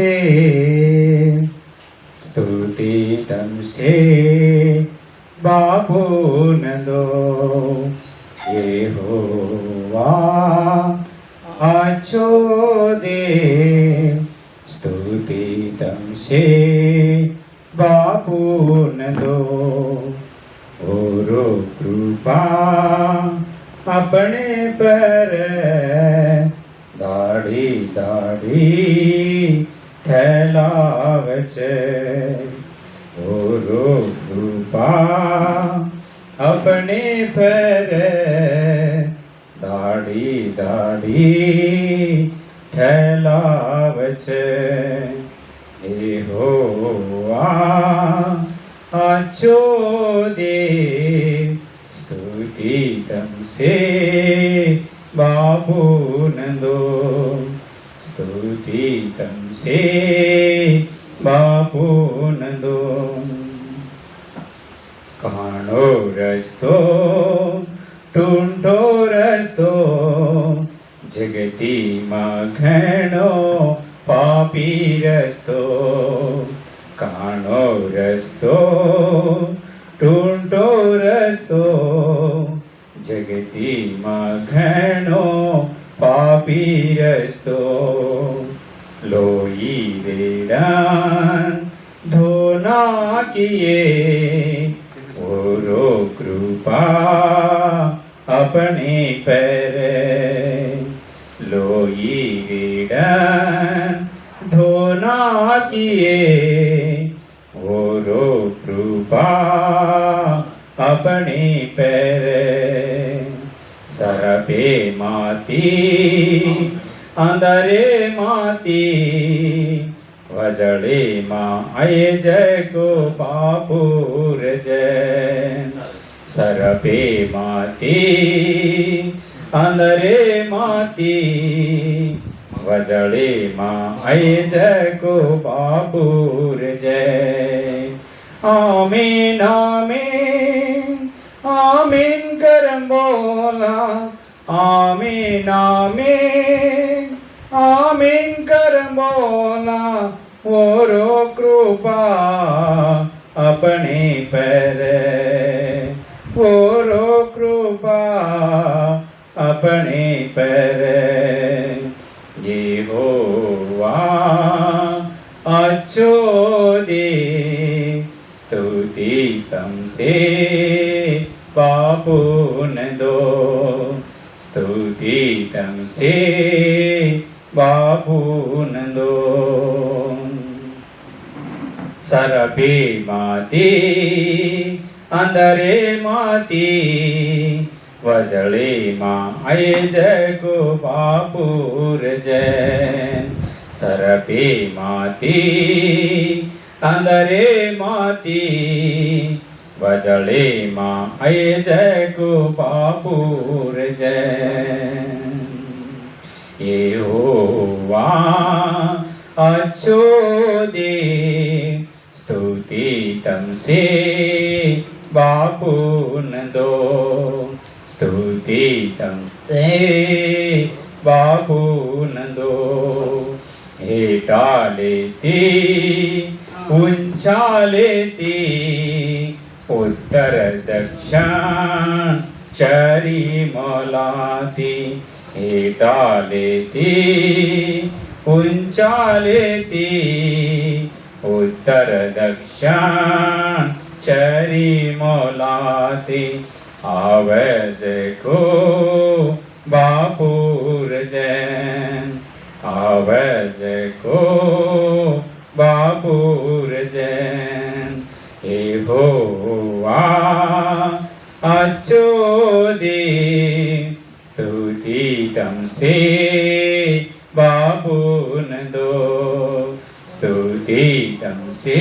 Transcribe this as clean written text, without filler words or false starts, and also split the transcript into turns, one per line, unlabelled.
दे स्तुति तुमसे बाबून दो यहोवा अच्छो दे स्तुति तुमसे बाबून दो ओरो कृपा अपने पर दाढ़ी दाढ़ी ठहलावे छे ओरो कृपा अपने पर दाढ़ी दाढ़ी ठहलावे छे यहोवा अच्छो दे स्तुति तुमसे बाबून दो स्तुति तुमसे बाबून दो काणो रस्तो टूंढो रस्तो जगती में घणो पापी रस्तो काणो रस्तो टूंढो रस्तो जगती में घणो पापी रस्तो लोई रेड़ान धोना किए ओरो कृपा अपने पर लोई रेड़ान धोना किए ओरो कृपा अपने पर सरपे माती अंदरे माती वजड़े माँ आये जय को पापुर जय सरपे माती अंदरे माती वजड़े माँ आये जय को पापुर जय आमीन आमीन आमीन करम बोला आमीन आमीन आमीन करम बोला ओरो कृपा अपने पर ओरो कृपा अपने पर यहोवा अच्छो दे स्तुति तुमसे बाबून दो स्तुति तुमसे बाबून दो सरपे माती अंदरे माती वजड़े माँ आये जय को बापुर जय सरपे माती अंदरे माती वजड़े माँ आये जय को बापुर जय यहोवा अच्छो दे स्तुति तुमसे बाबून दो स्तुति तुमसे बाबून दो हेटा लेती ऊंचा लेती उत्तर दक्षिण चरी मलाती हेटा लेती ऊंचा लेती उत्तर दक्षिण चरी मोलाती आवाज को बापुर जैन आवाज को बापुर जैन यहोवा अच्छो दे स्तुति तुमसे बाबून दो स्तुति तुमसे